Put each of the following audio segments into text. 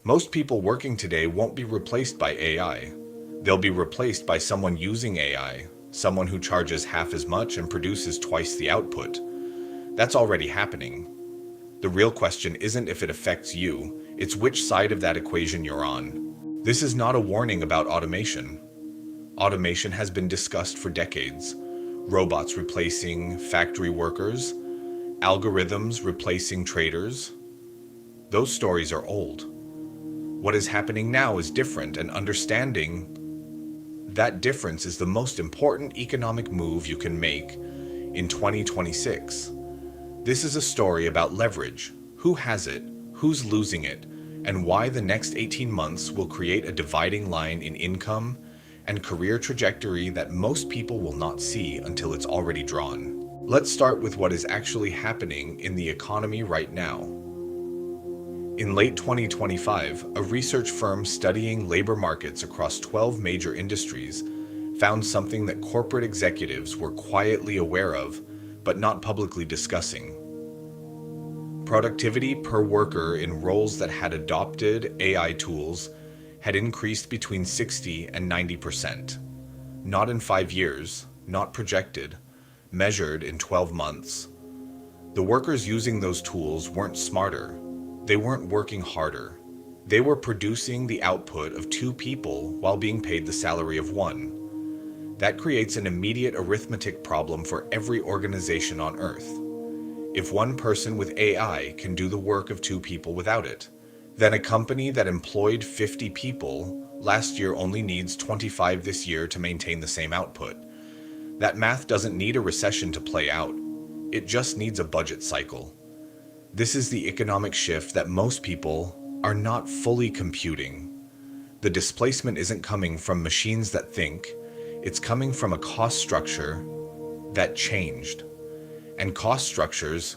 Most people working today won't be replaced by AI. They'll be replaced by someone using AI, someone who charges half as much and produces twice the output. That's already happening. The real question isn't if it affects you, it's which side of that equation you're on. This is not a warning about automation. Automation has been discussed for decades. Robots replacing factory workers, algorithms replacing traders. Those stories are old. What is happening now is different, and understanding that difference is the most important economic move you can make in 2026. This is a story about leverage, who has it, who's losing it, and why the next 18 months will create a dividing line in income and career trajectory that most people will not see until it's already drawn. Let's start with what is actually happening in the economy right now. In late 2025, a research firm studying labor markets across 12 major industries found something that corporate executives were quietly aware of, but not publicly discussing. Productivity per worker in roles that had adopted AI tools had increased between 60 and 90%. Not in 5 years, not projected, measured in 12 months. The workers using those tools weren't smarter. They weren't working harder. They were producing the output of 2 people while being paid the salary of 1. That creates an immediate arithmetic problem for every organization on Earth. If one person with AI can do the work of 2 people without it, then a company that employed 50 people last year only needs 25 this year to maintain the same output. That math doesn't need a recession to play out. It just needs a budget cycle. This is the economic shift that most people are not fully computing. The displacement isn't coming from machines that think, it's coming from a cost structure that changed. And cost structures,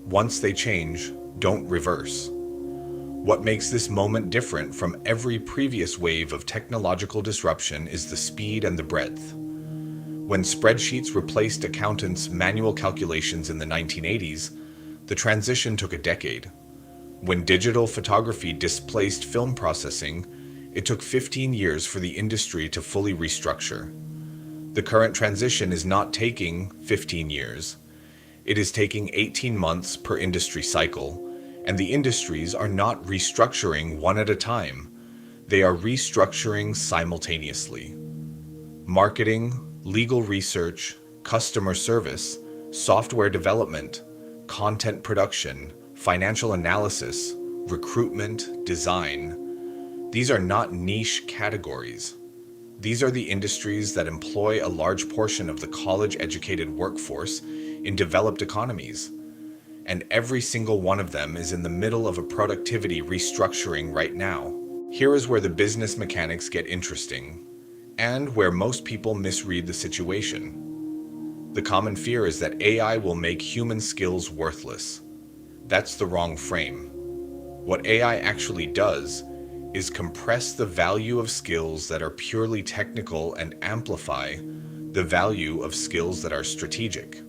once they change, don't reverse. What makes this moment different from every previous wave of technological disruption is the speed and the breadth. When spreadsheets replaced accountants' manual calculations in the 1980s, the transition took a decade. When digital photography displaced film processing, it took 15 years for the industry to fully restructure. The current transition is not taking 15 years. It is taking 18 months per industry cycle, and the industries are not restructuring one at a time. They are restructuring simultaneously. Marketing, legal research, customer service, software development, content production, financial analysis, recruitment, design. These are not niche categories. These are the industries that employ a large portion of the college-educated workforce in developed economies. And every single one of them is in the middle of a productivity restructuring right now. Here is where the business mechanics get interesting, and where most people misread the situation. The common fear is that AI will make human skills worthless. That's the wrong frame. What AI actually does is compress the value of skills that are purely technical and amplify the value of skills that are strategic.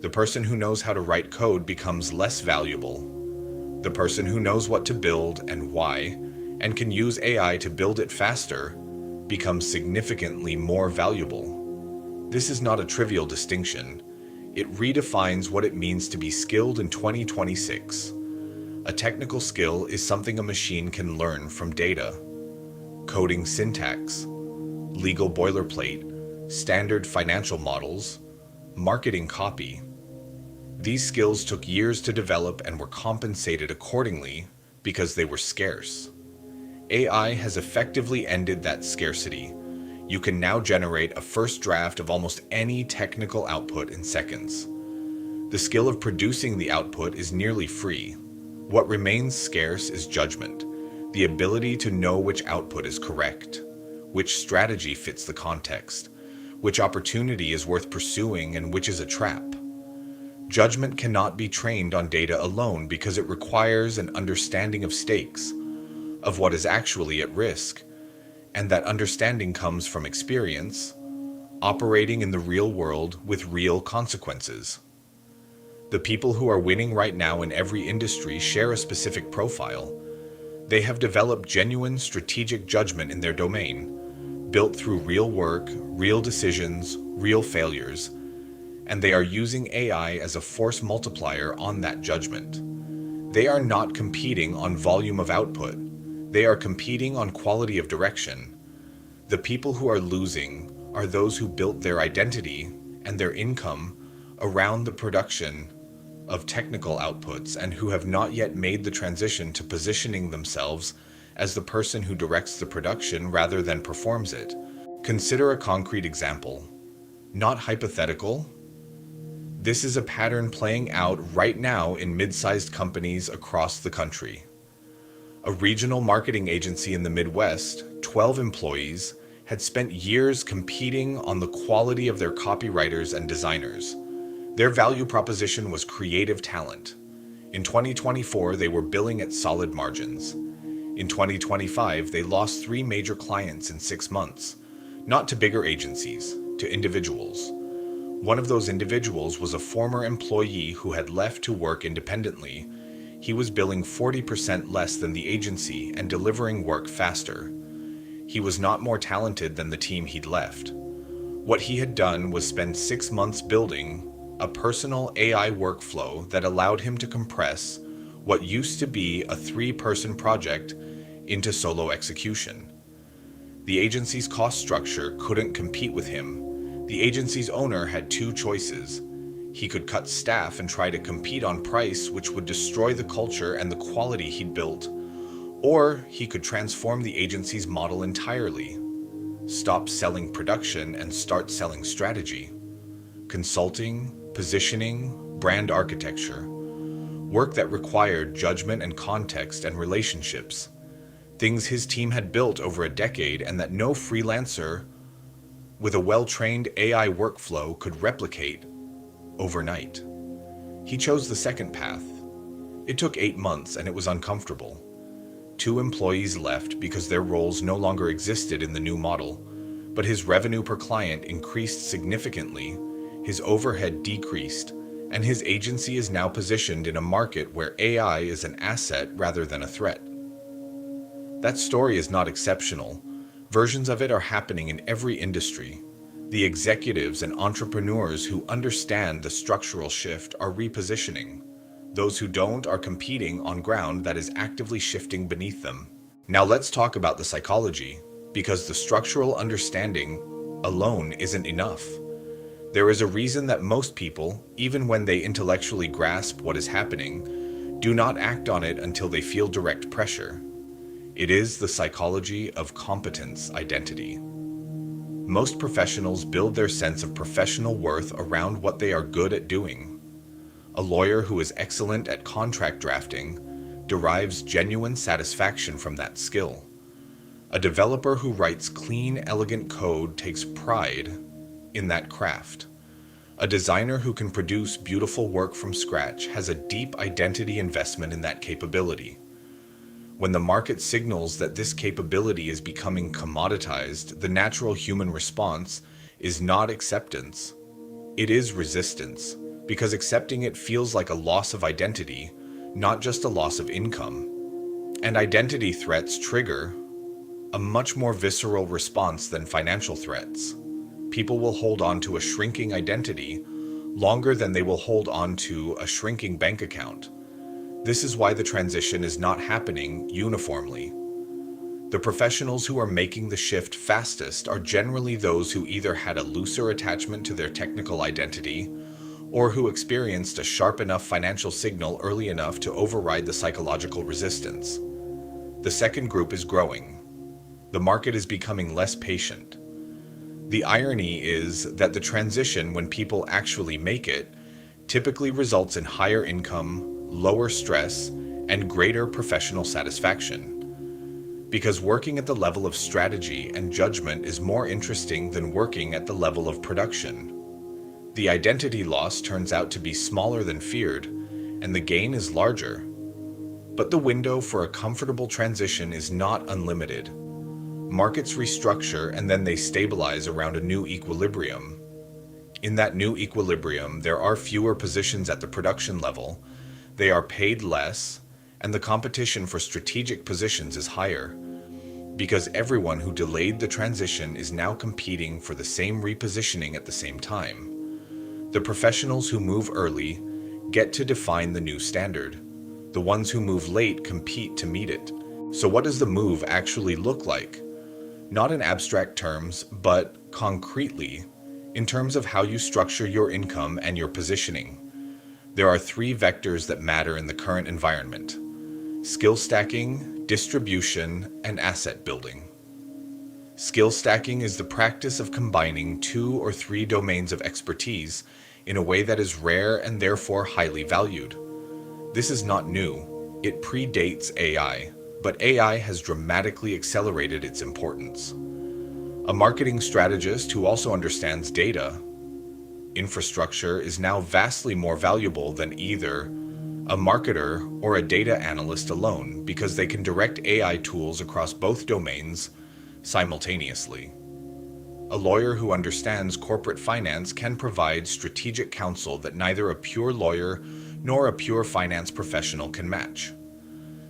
The person who knows how to write code becomes less valuable. The person who knows what to build and why, and can use AI to build it faster, becomes significantly more valuable. This is not a trivial distinction. It redefines what it means to be skilled in 2026. A technical skill is something a machine can learn from data. Coding syntax, legal boilerplate, standard financial models, marketing copy. These skills took years to develop and were compensated accordingly because they were scarce. AI has effectively ended that scarcity. You can now generate a first draft of almost any technical output in seconds. The skill of producing the output is nearly free. What remains scarce is judgment, the ability to know which output is correct, which strategy fits the context, which opportunity is worth pursuing and which is a trap. Judgment cannot be trained on data alone because it requires an understanding of stakes, of what is actually at risk, and that understanding comes from experience, operating in the real world with real consequences. The people who are winning right now in every industry share a specific profile. They have developed genuine strategic judgment in their domain, built through real work, real decisions, real failures, and they are using AI as a force multiplier on that judgment. They are not competing on volume of output. They are competing on quality of direction. The people who are losing are those who built their identity and their income around the production of technical outputs and who have not yet made the transition to positioning themselves as the person who directs the production rather than performs it. Consider a concrete example, not hypothetical. This is a pattern playing out right now in mid-sized companies across the country. A regional marketing agency in the Midwest, 12 employees, had spent years competing on the quality of their copywriters and designers. Their value proposition was creative talent. In 2024, they were billing at solid margins. In 2025, they lost 3 major clients in 6 months, not to bigger agencies, to individuals. One of those individuals was a former employee who had left to work independently. He was billing 40% less than the agency and delivering work faster. He was not more talented than the team he'd left. What he had done was spend 6 months building a personal AI workflow that allowed him to compress what used to be a 3-person project into solo execution. The agency's cost structure couldn't compete with him. The agency's owner had 2 choices. He could cut staff and try to compete on price, which would destroy the culture and the quality he'd built, or he could transform the agency's model entirely, stop selling production and start selling strategy, consulting, positioning, brand architecture, work that required judgment and context and relationships, things his team had built over a decade and that no freelancer with a well-trained AI workflow could replicate overnight. He chose the second path. It took 8 months and it was uncomfortable. 2 employees left because their roles no longer existed in the new model, but his revenue per client increased significantly, his overhead decreased, and his agency is now positioned in a market where AI is an asset rather than a threat. That story is not exceptional. Versions of it are happening in every industry. The executives and entrepreneurs who understand the structural shift are repositioning. Those who don't are competing on ground that is actively shifting beneath them. Now let's talk about the psychology, because the structural understanding alone isn't enough. There is a reason that most people, even when they intellectually grasp what is happening, do not act on it until they feel direct pressure. It is the psychology of competence identity. Most professionals build their sense of professional worth around what they are good at doing. A lawyer who is excellent at contract drafting derives genuine satisfaction from that skill. A developer who writes clean, elegant code takes pride in that craft. A designer who can produce beautiful work from scratch has a deep identity investment in that capability. When the market signals that this capability is becoming commoditized, the natural human response is not acceptance. It is resistance, because accepting it feels like a loss of identity, not just a loss of income. And identity threats trigger a much more visceral response than financial threats. People will hold on to a shrinking identity longer than they will hold on to a shrinking bank account. This is why the transition is not happening uniformly. The professionals who are making the shift fastest are generally those who either had a looser attachment to their technical identity or who experienced a sharp enough financial signal early enough to override the psychological resistance. The second group is growing. The market is becoming less patient. The irony is that the transition, when people actually make it, typically results in higher income, lower stress, and greater professional satisfaction. Because working at the level of strategy and judgment is more interesting than working at the level of production. The identity loss turns out to be smaller than feared, and the gain is larger. But the window for a comfortable transition is not unlimited. Markets restructure and then they stabilize around a new equilibrium. In that new equilibrium, there are fewer positions at the production level, they are paid less, and the competition for strategic positions is higher, because everyone who delayed the transition is now competing for the same repositioning at the same time. The professionals who move early get to define the new standard. The ones who move late compete to meet it. So what does the move actually look like? Not in abstract terms, but concretely, in terms of how you structure your income and your positioning. There are three vectors that matter in the current environment: skill stacking, distribution, and asset building. Skill stacking is the practice of combining 2 or 3 domains of expertise in a way that is rare and therefore highly valued. This is not new. It predates AI, but AI has dramatically accelerated its importance. A marketing strategist who also understands data infrastructure is now vastly more valuable than either a marketer or a data analyst alone, because they can direct AI tools across both domains simultaneously. A lawyer who understands corporate finance can provide strategic counsel that neither a pure lawyer nor a pure finance professional can match.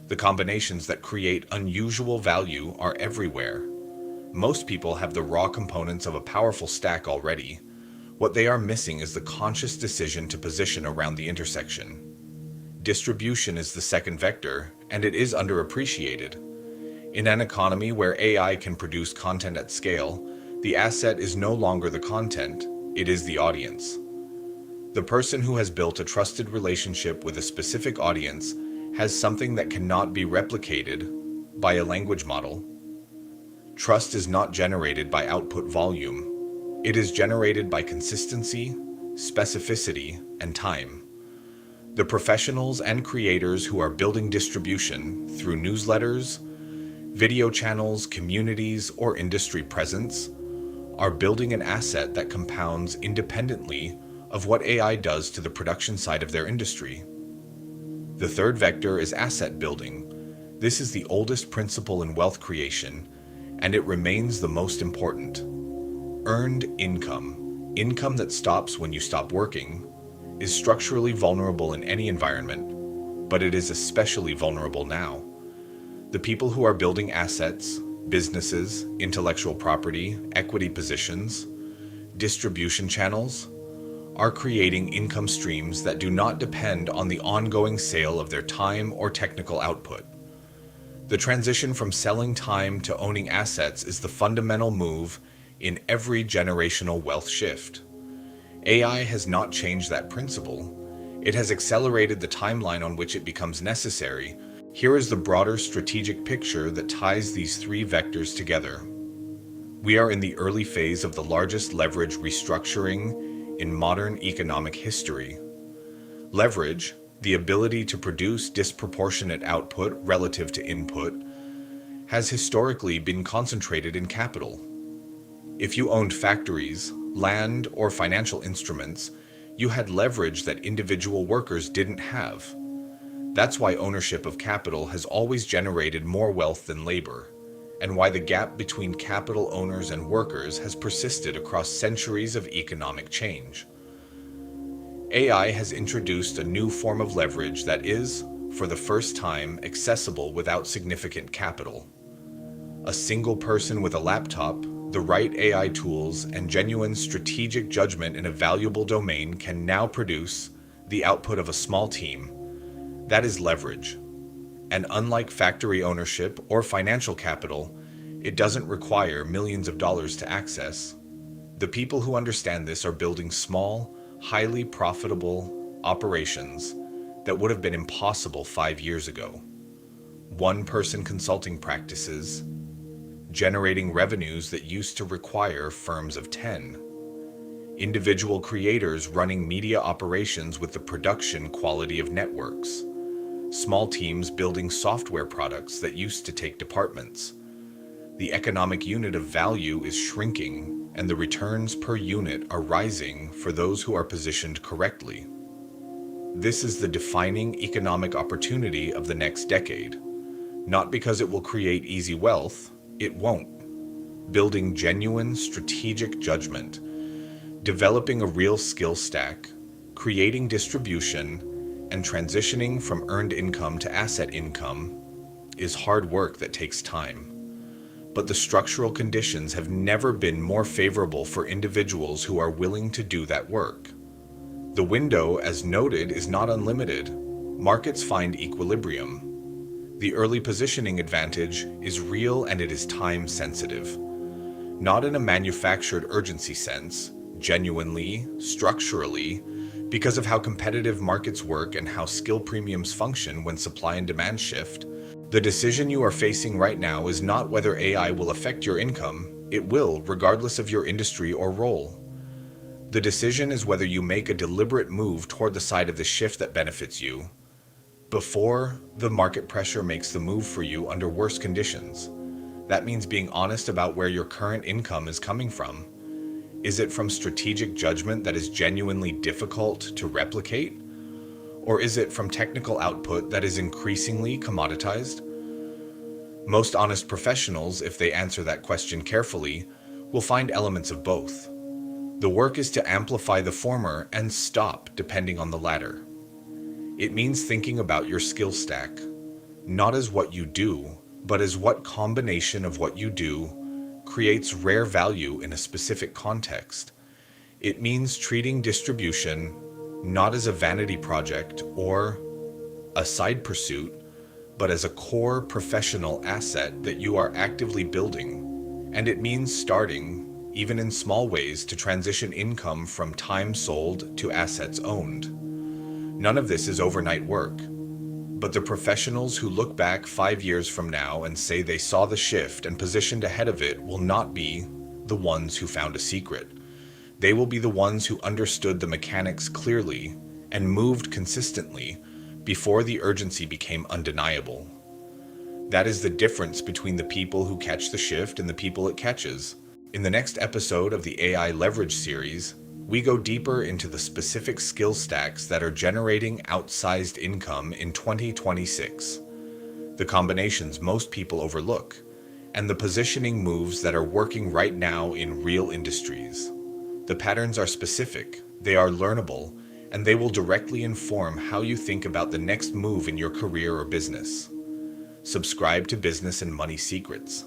The combinations that create unusual value are everywhere. Most people have the raw components of a powerful stack already. What they are missing is the conscious decision to position around the intersection. Distribution is the second vector, and it is underappreciated. In an economy where AI can produce content at scale, the asset is no longer the content, it is the audience. The person who has built a trusted relationship with a specific audience has something that cannot be replicated by a language model. Trust is not generated by output volume. It is generated by consistency, specificity, and time. The professionals and creators who are building distribution through newsletters, video channels, communities, or industry presence are building an asset that compounds independently of what AI does to the production side of their industry. The third vector is asset building. This is the oldest principle in wealth creation, and it remains the most important. Earned income, income that stops when you stop working, is structurally vulnerable in any environment, but it is especially vulnerable now. The people who are building assets, businesses, intellectual property, equity positions, distribution channels, are creating income streams that do not depend on the ongoing sale of their time or technical output. The transition from selling time to owning assets is the fundamental move in every generational wealth shift. AI has not changed that principle. It has accelerated the timeline on which it becomes necessary. Here is the broader strategic picture that ties these three vectors together. We are in the early phase of the largest leverage restructuring in modern economic history. Leverage, the ability to produce disproportionate output relative to input, has historically been concentrated in capital. If you owned factories, land, or financial instruments, you had leverage that individual workers didn't have. That's why ownership of capital has always generated more wealth than labor, and why the gap between capital owners and workers has persisted across centuries of economic change. AI has introduced a new form of leverage that is, for the first time, accessible without significant capital. A single person with a laptop, the right AI tools, and genuine strategic judgment in a valuable domain can now produce the output of a small team. That is leverage. And unlike factory ownership or financial capital, it doesn't require millions of dollars to access. The people who understand this are building small, highly profitable operations that would have been impossible 5 years ago. One-person consulting practices, generating revenues that used to require firms of 10. Individual creators running media operations with the production quality of networks. Small teams building software products that used to take departments. The economic unit of value is shrinking, and the returns per unit are rising for those who are positioned correctly. This is the defining economic opportunity of the next decade. Not because it will create easy wealth, it won't. Building genuine strategic judgment, developing a real skill stack, creating distribution, and transitioning from earned income to asset income is hard work that takes time. But the structural conditions have never been more favorable for individuals who are willing to do that work. The window, as noted, is not unlimited. Markets find equilibrium. The early positioning advantage is real and it is time sensitive. Not in a manufactured urgency sense, genuinely, structurally, because of how competitive markets work and how skill premiums function when supply and demand shift. The decision you are facing right now is not whether AI will affect your income. It will, regardless of your industry or role. The decision is whether you make a deliberate move toward the side of the shift that benefits you, before the market pressure makes the move for you under worse conditions. That means being honest about where your current income is coming from. Is it from strategic judgment that is genuinely difficult to replicate? Or is it from technical output that is increasingly commoditized? Most honest professionals, if they answer that question carefully, will find elements of both. The work is to amplify the former and stop depending on the latter. It means thinking about your skill stack, not as what you do, but as what combination of what you do creates rare value in a specific context. It means treating distribution not as a vanity project or a side pursuit, but as a core professional asset that you are actively building. And it means starting, even in small ways, to transition income from time sold to assets owned. None of this is overnight work, but the professionals who look back 5 years from now and say they saw the shift and positioned ahead of it will not be the ones who found a secret. They will be the ones who understood the mechanics clearly and moved consistently before the urgency became undeniable. That is the difference between the people who catch the shift and the people it catches. In the next episode of the AI Leverage series, we go deeper into the specific skill stacks that are generating outsized income in 2026, the combinations most people overlook, and the positioning moves that are working right now in real industries. The patterns are specific, they are learnable, and they will directly inform how you think about the next move in your career or business. Subscribe to Business and Money Secrets.